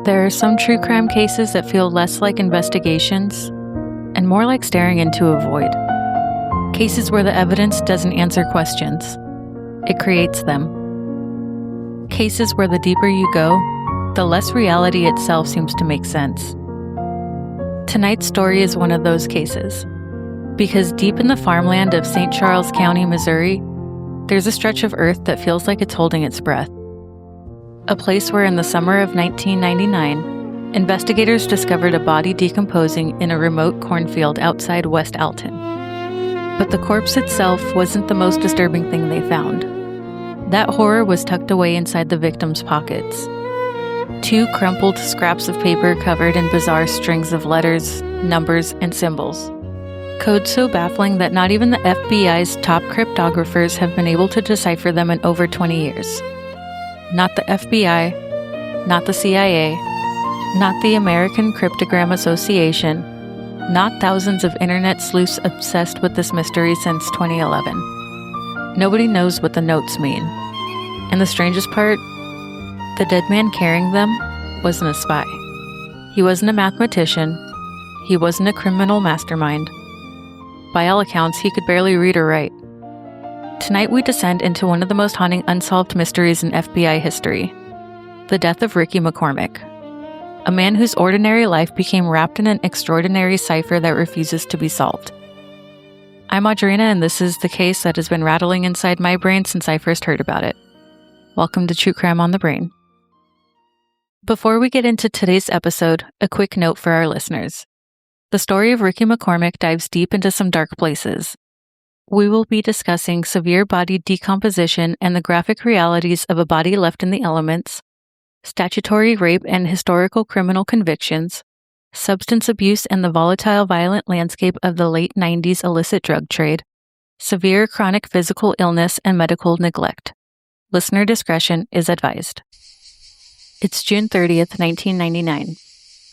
There are some true crime cases that feel less like investigations and more like staring into a void. Cases where the evidence doesn't answer questions, it creates them. Cases where the deeper you go, the less reality itself seems to make sense. Tonight's story is one of those cases, because deep in the farmland of St. Charles County, Missouri, there's a stretch of earth that feels like it's holding its breath. A place where in the summer of 1999, investigators discovered a body decomposing in a remote cornfield outside West Alton. But the corpse itself wasn't the most disturbing thing they found. That horror was tucked away inside the victim's pockets. 2 crumpled scraps of paper covered in bizarre strings of letters, numbers, and symbols. Code so baffling that not even the FBI's top cryptographers have been able to decipher them in over 20 years. Not the FBI, not the CIA, not the American Cryptogram Association, not thousands of internet sleuths obsessed with this mystery since 2011. Nobody knows what the notes mean. And the strangest part, the dead man carrying them wasn't a spy. He wasn't a mathematician. He wasn't a criminal mastermind. By all accounts, he could barely read or write. Tonight we descend into one of the most haunting unsolved mysteries in FBI history, the death of Ricky McCormick, a man whose ordinary life became wrapped in an extraordinary cipher that refuses to be solved. I'm Audrina, and this is the case that has been rattling inside my brain since I first heard about it. Welcome to True Crime on the Brain. Before we get into today's episode, a quick note for our listeners. The story of Ricky McCormick dives deep into some dark places. We will be discussing severe body decomposition and the graphic realities of a body left in the elements, statutory rape and historical criminal convictions, substance abuse and the volatile violent landscape of the late 90s illicit drug trade, severe chronic physical illness and medical neglect. Listener discretion is advised. It's June 30th, 1999.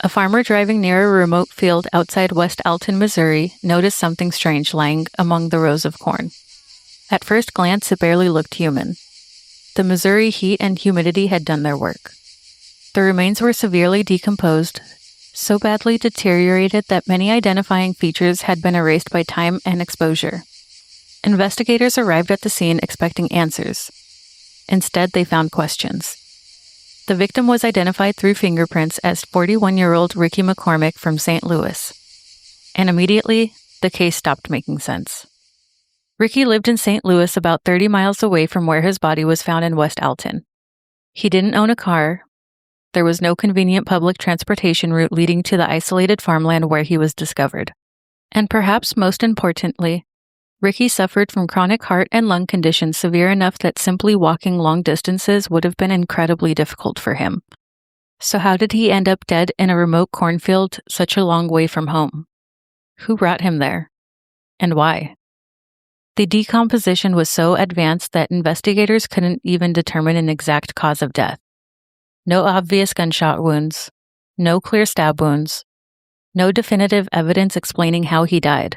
A farmer driving near a remote field outside West Alton, Missouri, noticed something strange lying among the rows of corn. At first glance, it barely looked human. The Missouri heat and humidity had done their work. The remains were severely decomposed, so badly deteriorated that many identifying features had been erased by time and exposure. Investigators arrived at the scene expecting answers. Instead, they found questions. The victim was identified through fingerprints as 41-year-old Ricky McCormick from St. Louis. And immediately, the case stopped making sense. Ricky lived in St. Louis about 30 miles away from where his body was found in West Alton. He didn't own a car. There was no convenient public transportation route leading to the isolated farmland where he was discovered. And perhaps most importantly, Ricky suffered from chronic heart and lung conditions severe enough that simply walking long distances would have been incredibly difficult for him. So how did he end up dead in a remote cornfield such a long way from home? Who brought him there? And why? The decomposition was so advanced that investigators couldn't even determine an exact cause of death. No obvious gunshot wounds, no clear stab wounds, no definitive evidence explaining how he died.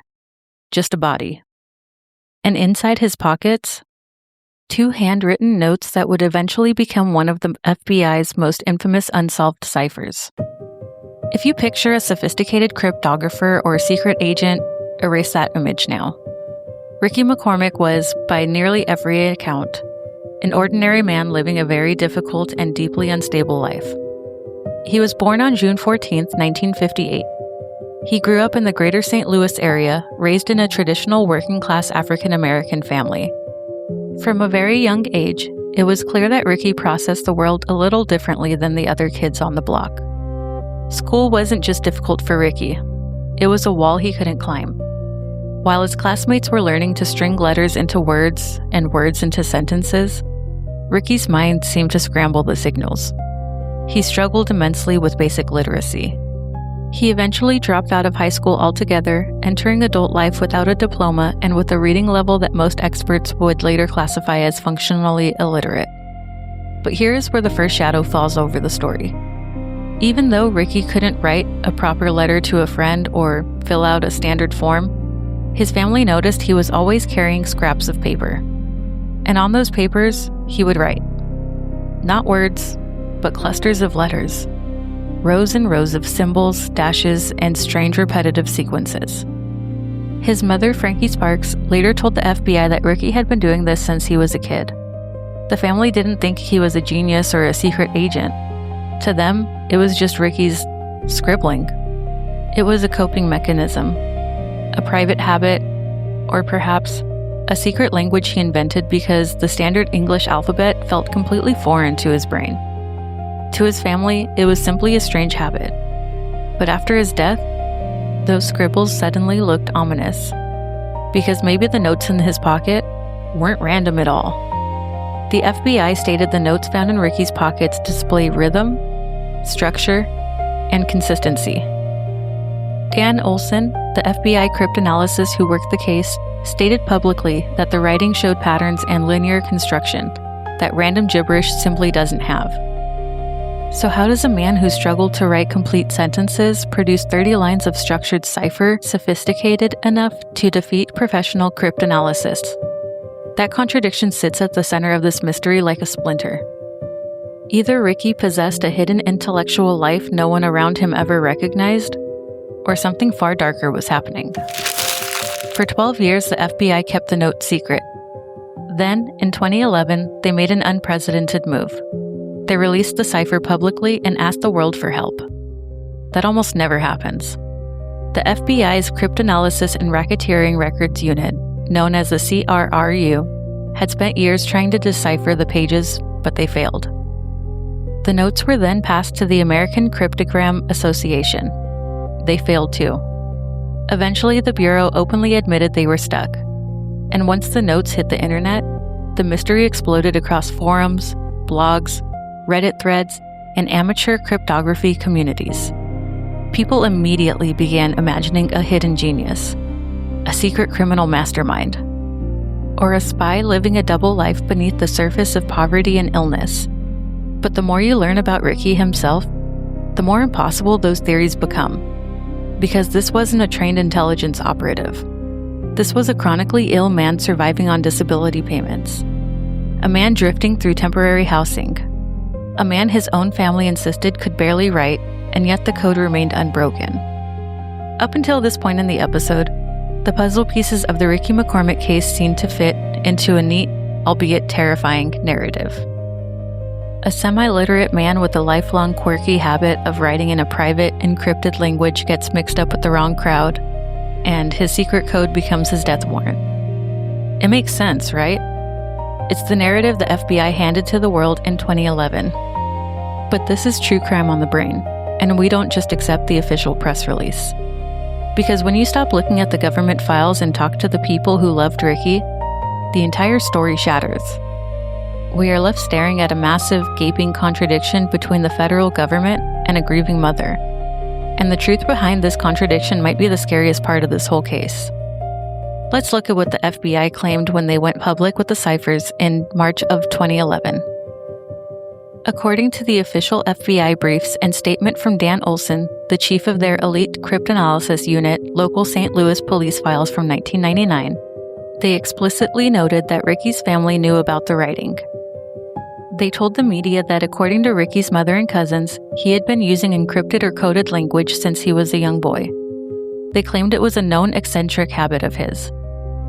Just a body. And inside his pockets, 2 handwritten notes that would eventually become one of the FBI's most infamous unsolved ciphers. If you picture a sophisticated cryptographer or secret agent, erase that image now. Ricky McCormick was, by nearly every account, an ordinary man living a very difficult and deeply unstable life. He was born on June 14, 1958. He grew up in the greater St. Louis area, raised in a traditional working-class African-American family. From a very young age, it was clear that Ricky processed the world a little differently than the other kids on the block. School wasn't just difficult for Ricky. It was a wall he couldn't climb. While his classmates were learning to string letters into words and words into sentences, Ricky's mind seemed to scramble the signals. He struggled immensely with basic literacy. He eventually dropped out of high school altogether, entering adult life without a diploma and with a reading level that most experts would later classify as functionally illiterate. But here is where the first shadow falls over the story. Even though Ricky couldn't write a proper letter to a friend or fill out a standard form, his family noticed he was always carrying scraps of paper. And on those papers, he would write. Not words, but clusters of letters. rows and rows of symbols, dashes, and strange repetitive sequences. His mother, Frankie Sparks, later told the FBI that Ricky had been doing this since he was a kid. The family didn't think he was a genius or a secret agent. To them, it was just Ricky's scribbling. It was a coping mechanism, a private habit, or perhaps a secret language he invented because the standard English alphabet felt completely foreign to his brain. To his family, it was simply a strange habit. But after his death, those scribbles suddenly looked ominous, because maybe the notes in his pocket weren't random at all. The FBI stated the notes found in Ricky's pockets display rhythm, structure, and consistency. Dan Olson, the FBI cryptanalyst who worked the case, stated publicly that the writing showed patterns and linear construction that random gibberish simply doesn't have. So how does a man who struggled to write complete sentences produce 30 lines of structured cipher sophisticated enough to defeat professional cryptanalysts? That contradiction sits at the center of this mystery like a splinter. Either Ricky possessed a hidden intellectual life no one around him ever recognized, or something far darker was happening. For 12 years, the FBI kept the note secret. Then, in 2011, they made an unprecedented move. They released the cipher publicly and asked the world for help. That almost never happens. The FBI's Cryptanalysis and Racketeering Records Unit, known as the CRRU, had spent years trying to decipher the pages, but they failed. The notes were then passed to the American Cryptogram Association. They failed too. Eventually, the Bureau openly admitted they were stuck. And once the notes hit the internet, the mystery exploded across forums, blogs, Reddit threads, and amateur cryptography communities. People immediately began imagining a hidden genius, a secret criminal mastermind, or a spy living a double life beneath the surface of poverty and illness. But the more you learn about Ricky himself, the more impossible those theories become. Because this wasn't a trained intelligence operative. This was a chronically ill man surviving on disability payments. A man drifting through temporary housing. A man his own family insisted could barely write, and yet the code remained unbroken. Up until this point in the episode, the puzzle pieces of the Ricky McCormick case seemed to fit into a neat, albeit terrifying, narrative. A semi-literate man with a lifelong quirky habit of writing in a private, encrypted language gets mixed up with the wrong crowd, and his secret code becomes his death warrant. It makes sense, right? It's the narrative the FBI handed to the world in 2011. But this is true crime on the brain, and we don't just accept the official press release. Because when you stop looking at the government files and talk to the people who loved Ricky, the entire story shatters. We are left staring at a massive, gaping contradiction between the federal government and a grieving mother. And the truth behind this contradiction might be the scariest part of this whole case. Let's look at what the FBI claimed when they went public with the ciphers in March of 2011. According to the official FBI briefs and statement from Dan Olson, the chief of their elite cryptanalysis unit, local St. Louis police files from 1999, they explicitly noted that Ricky's family knew about the writing. They told the media that according to Ricky's mother and cousins, he had been using encrypted or coded language since he was a young boy. They claimed it was a known eccentric habit of his.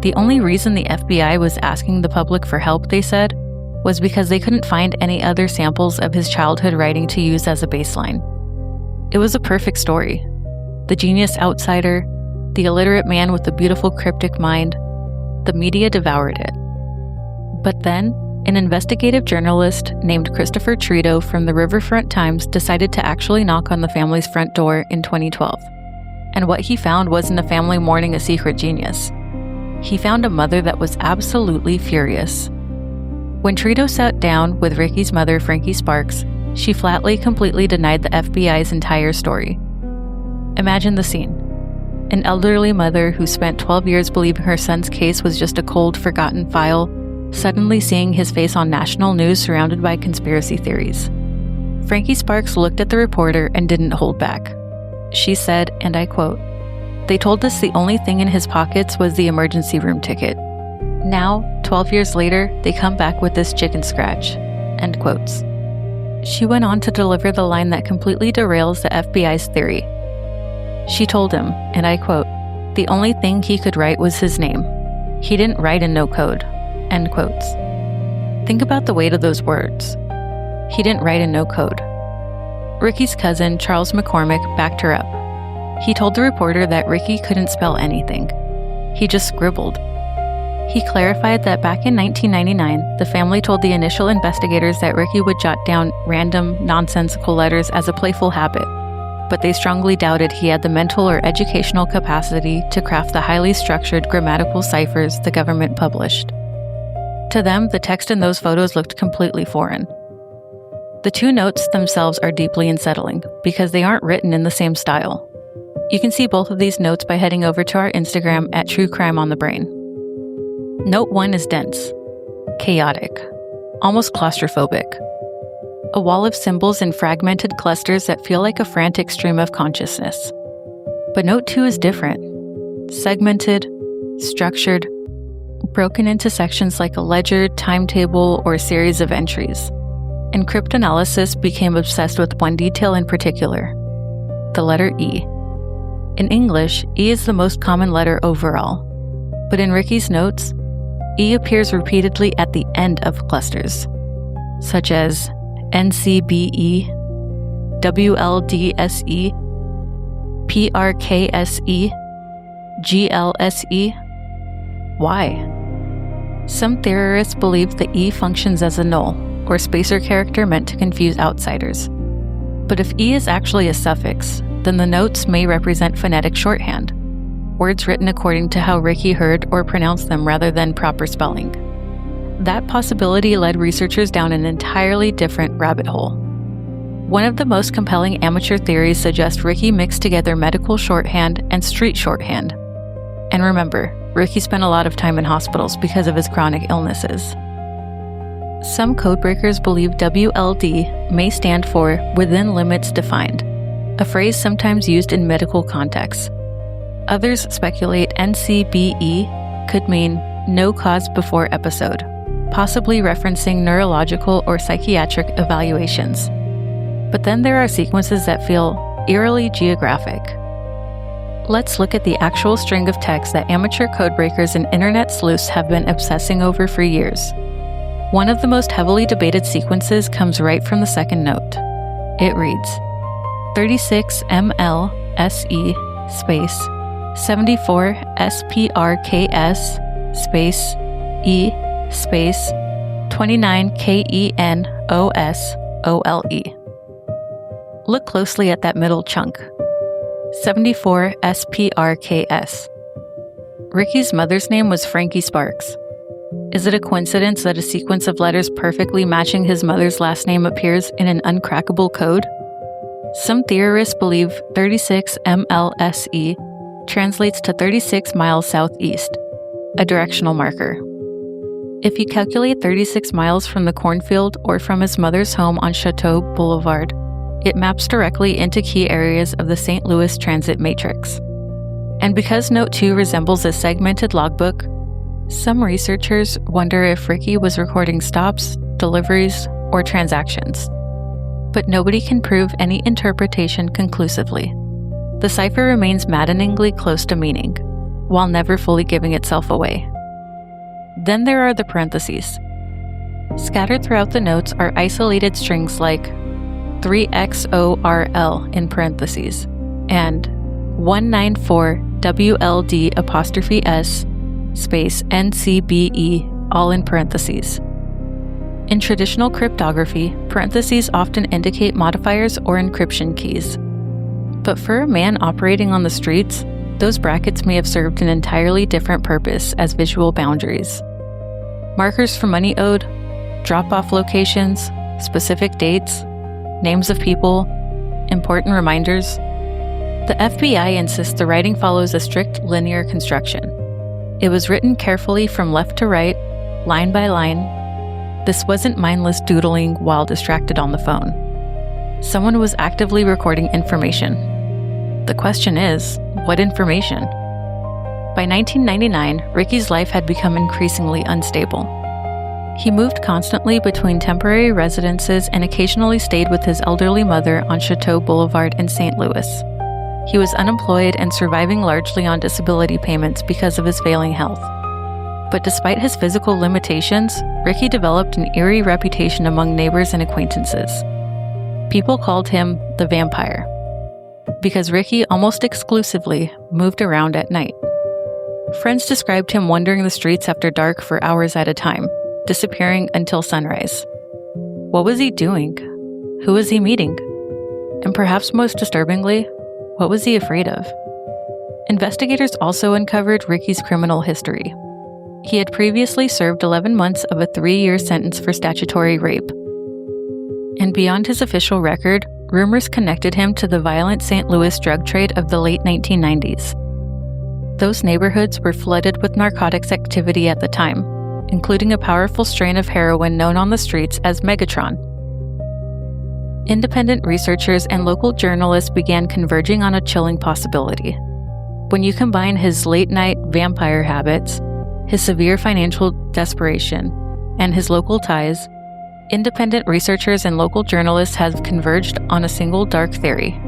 The only reason the FBI was asking the public for help, they said, was because they couldn't find any other samples of his childhood writing to use as a baseline. It was a perfect story. The genius outsider, the illiterate man with the beautiful cryptic mind. The media devoured it. But then, an investigative journalist named Christopher Trito from the Riverfront Times decided to actually knock on the family's front door in 2012. And what he found wasn't a family mourning a secret genius. He found a mother that was absolutely furious. When Trito sat down with Ricky's mother, Frankie Sparks, she flatly, completely denied the FBI's entire story. Imagine the scene. An elderly mother who spent 12 years believing her son's case was just a cold, forgotten file, suddenly seeing his face on national news surrounded by conspiracy theories. Frankie Sparks looked at the reporter and didn't hold back. She said, and I quote, "They told us the only thing in his pockets was the emergency room ticket. Now, 12 years later, they come back with this chicken scratch." End quotes. She went on to deliver the line that completely derails the FBI's theory. She told him, and I quote, "The only thing he could write was his name. He didn't write in no code." End quotes. Think about the weight of those words. He didn't write in no code. Ricky's cousin, Charles McCormick, backed her up. He told the reporter that Ricky couldn't spell anything. He just scribbled. He clarified that back in 1999, the family told the initial investigators that Ricky would jot down random, nonsensical letters as a playful habit, but they strongly doubted he had the mental or educational capacity to craft the highly structured grammatical ciphers the government published. To them, the text in those photos looked completely foreign. The two notes themselves are deeply unsettling because they aren't written in the same style. You can see both of these notes by heading over to our Instagram at True Crime on the Brain. Note 1 is dense, chaotic, almost claustrophobic. A wall of symbols in fragmented clusters that feel like a frantic stream of consciousness. But Note 2 is different, segmented, structured, broken into sections like a ledger, timetable, or series of entries. And cryptanalysis became obsessed with one detail in particular, the letter E. In English, E is the most common letter overall, but in Ricky's notes, E appears repeatedly at the end of clusters, such as NCBE, WLDSE, PRKSE, GLSE. Why? Some theorists believe the E functions as a null, or spacer character meant to confuse outsiders. But if E is actually a suffix, then the notes may represent phonetic shorthand, words written according to how Ricky heard or pronounced them rather than proper spelling. That possibility led researchers down an entirely different rabbit hole. One of the most compelling amateur theories suggests Ricky mixed together medical shorthand and street shorthand. And remember, Ricky spent a lot of time in hospitals because of his chronic illnesses. Some codebreakers believe WLD may stand for Within Limits Defined, a phrase sometimes used in medical contexts. Others speculate NCBE could mean No Cause Before Episode, possibly referencing neurological or psychiatric evaluations. But then there are sequences that feel eerily geographic. Let's look at the actual string of text that amateur codebreakers and internet sleuths have been obsessing over for years. One of the most heavily debated sequences comes right from the second note. It reads, 36 MLSE space 74 SPRKS space E space 29 KENOS OLE. Look closely at that middle chunk. 74 SPRKS. Ricky's mother's name was Frankie Sparks. Is it a coincidence that a sequence of letters perfectly matching his mother's last name appears in an uncrackable code? Some theorists believe 36 MLSE translates to 36 miles southeast, a directional marker. If you calculate 36 miles from the Cornfield or from his mother's home on Chateau Boulevard, it maps directly into key areas of the St. Louis transit matrix. And because Note 2 resembles a segmented logbook, some researchers wonder if Ricky was recording stops, deliveries, or transactions. But nobody can prove any interpretation conclusively. The cipher remains maddeningly close to meaning, while never fully giving itself away. Then there are the parentheses. Scattered throughout the notes are isolated strings like 3XORL in parentheses and 194WLD' space NCBE all in parentheses. In traditional cryptography, parentheses often indicate modifiers or encryption keys. But for a man operating on the streets, those brackets may have served an entirely different purpose as visual boundaries. Markers for money owed, drop-off locations, specific dates, names of people, important reminders. The FBI insists the writing follows a strict linear construction. It was written carefully from left to right, line by line. This wasn't mindless doodling while distracted on the phone. Someone was actively recording information. The question is, what information? By 1999, Ricky's life had become increasingly unstable. He moved constantly between temporary residences and occasionally stayed with his elderly mother on Chateau Boulevard in St. Louis. He was unemployed and surviving largely on disability payments because of his failing health. But despite his physical limitations, Ricky developed an eerie reputation among neighbors and acquaintances. People called him the vampire, because Ricky almost exclusively moved around at night. Friends described him wandering the streets after dark for hours at a time, disappearing until sunrise. What was he doing? Who was he meeting? And perhaps most disturbingly, what was he afraid of? Investigators also uncovered Ricky's criminal history. He had previously served 11 months of a 3-year sentence for statutory rape. And beyond his official record, rumors connected him to the violent St. Louis drug trade of the late 1990s. Those neighborhoods were flooded with narcotics activity at the time, including a powerful strain of heroin known on the streets as Megatron. Independent researchers and local journalists began converging on a chilling possibility. When you combine his late-night vampire habits, his severe financial desperation, and his local ties, independent researchers and local journalists have converged on a single dark theory.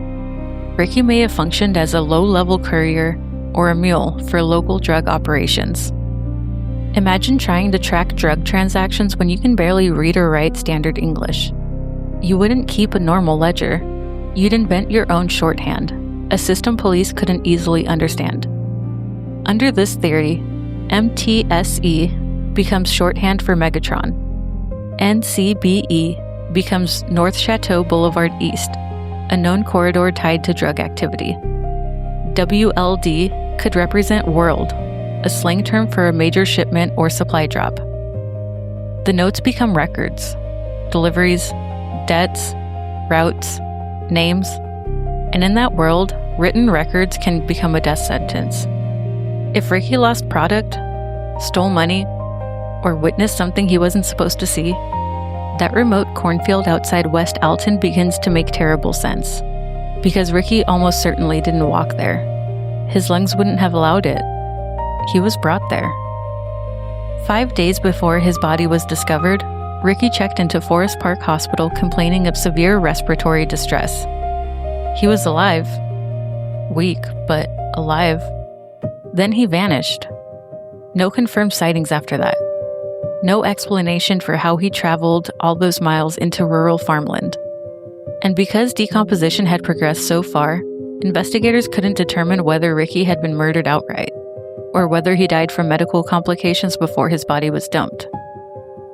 Ricky may have functioned as a low-level courier or a mule for local drug operations. Imagine trying to track drug transactions when you can barely read or write standard English. You wouldn't keep a normal ledger. You'd invent your own shorthand, a system police couldn't easily understand. Under this theory, MTSE becomes shorthand for Megatron. NCBE becomes North Chateau Boulevard East, a known corridor tied to drug activity. WLD could represent World, a slang term for a major shipment or supply drop. The notes become records, deliveries, debts, routes, names, and in that world, written records can become a death sentence. If Ricky lost product, stole money, or witnessed something he wasn't supposed to see, that remote cornfield outside West Alton begins to make terrible sense, because Ricky almost certainly didn't walk there. His lungs wouldn't have allowed it. He was brought there. 5 days before his body was discovered, Ricky checked into Forest Park Hospital complaining of severe respiratory distress. He was alive. Weak, but alive. Then he vanished. No confirmed sightings after that. No explanation for how he traveled all those miles into rural farmland. And because decomposition had progressed so far, investigators couldn't determine whether Ricky had been murdered outright, or whether he died from medical complications before his body was dumped.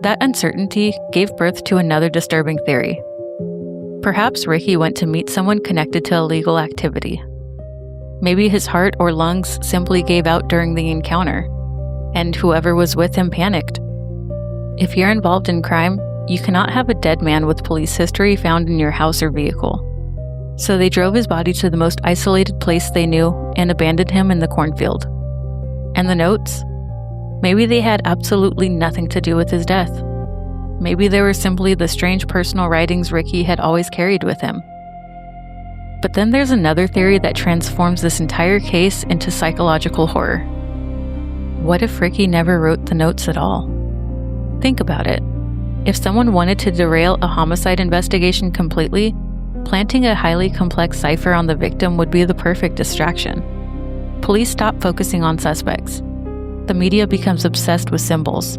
That uncertainty gave birth to another disturbing theory. Perhaps Ricky went to meet someone connected to illegal activity. Maybe his heart or lungs simply gave out during the encounter, and whoever was with him panicked. If you're involved in crime, you cannot have a dead man with police history found in your house or vehicle. So they drove his body to the most isolated place they knew and abandoned him in the cornfield. And the notes? Maybe they had absolutely nothing to do with his death. Maybe they were simply the strange personal writings Ricky had always carried with him. But then there's another theory that transforms this entire case into psychological horror. What if Ricky never wrote the notes at all? Think about it. If someone wanted to derail a homicide investigation completely, planting a highly complex cipher on the victim would be the perfect distraction. Police stop focusing on suspects. The media becomes obsessed with symbols.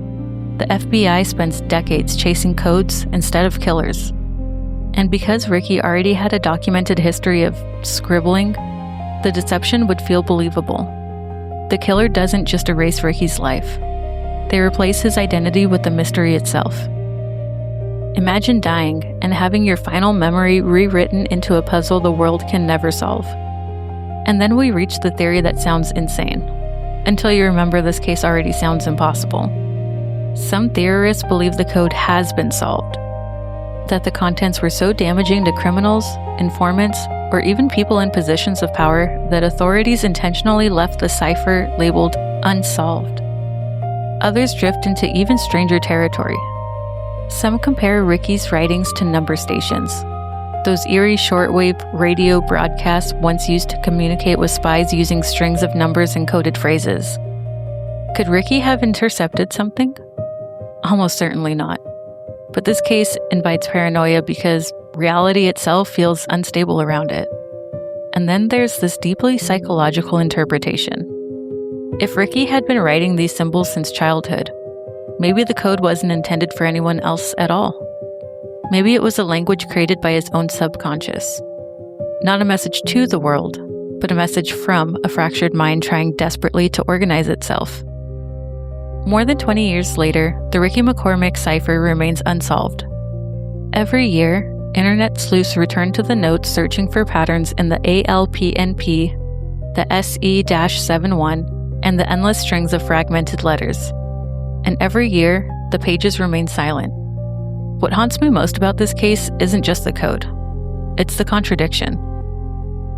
The FBI spends decades chasing codes instead of killers. And because Ricky already had a documented history of scribbling, the deception would feel believable. The killer doesn't just erase Ricky's life. They replace his identity with the mystery itself. Imagine dying and having your final memory rewritten into a puzzle the world can never solve. And then we reach the theory that sounds insane. Until you remember this case already sounds impossible. Some theorists believe the code has been solved. That the contents were so damaging to criminals, informants, or even people in positions of power that authorities intentionally left the cipher labeled unsolved. Others drift into even stranger territory. Some compare Ricky's writings to number stations, those eerie shortwave radio broadcasts once used to communicate with spies using strings of numbers and coded phrases. Could Ricky have intercepted something? Almost certainly not. But this case invites paranoia because reality itself feels unstable around it. And then there's this deeply psychological interpretation. If Ricky had been writing these symbols since childhood, maybe the code wasn't intended for anyone else at all. Maybe it was a language created by his own subconscious. Not a message to the world, but a message from a fractured mind trying desperately to organize itself. More than 20 years later, the Ricky McCormick cipher remains unsolved. Every year, internet sleuths return to the notes searching for patterns in the ALPNP, the SE-71, and the endless strings of fragmented letters. And every year, the pages remain silent. What haunts me most about this case isn't just the code. It's the contradiction.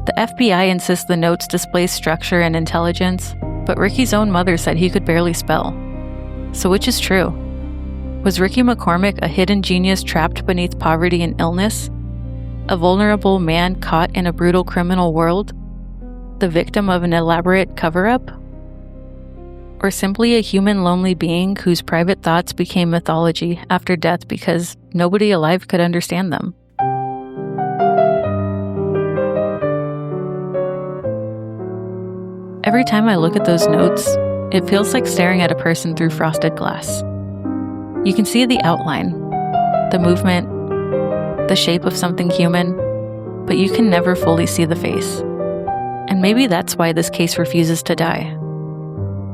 The FBI insists the notes display structure and intelligence, but Ricky's own mother said he could barely spell. So which is true? Was Ricky McCormick a hidden genius trapped beneath poverty and illness? A vulnerable man caught in a brutal criminal world? The victim of an elaborate cover-up? Or simply a human lonely being whose private thoughts became mythology after death because nobody alive could understand them? Every time I look at those notes, it feels like staring at a person through frosted glass. You can see the outline, the movement, the shape of something human, but you can never fully see the face. And maybe that's why this case refuses to die.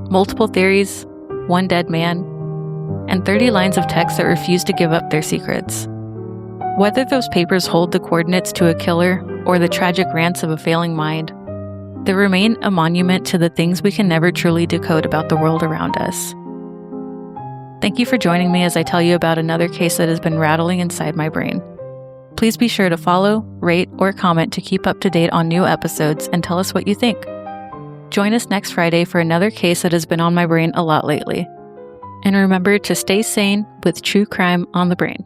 Multiple theories, one dead man, and 30 lines of text that refuse to give up their secrets. Whether those papers hold the coordinates to a killer or the tragic rants of a failing mind, they remain a monument to the things we can never truly decode about the world around us. Thank you for joining me as I tell you about another case that has been rattling inside my brain. Please be sure to follow, rate, or comment to keep up to date on new episodes and tell us what you think. Join us next Friday for another case that has been on my brain a lot lately. And remember to stay sane with true crime on the brain.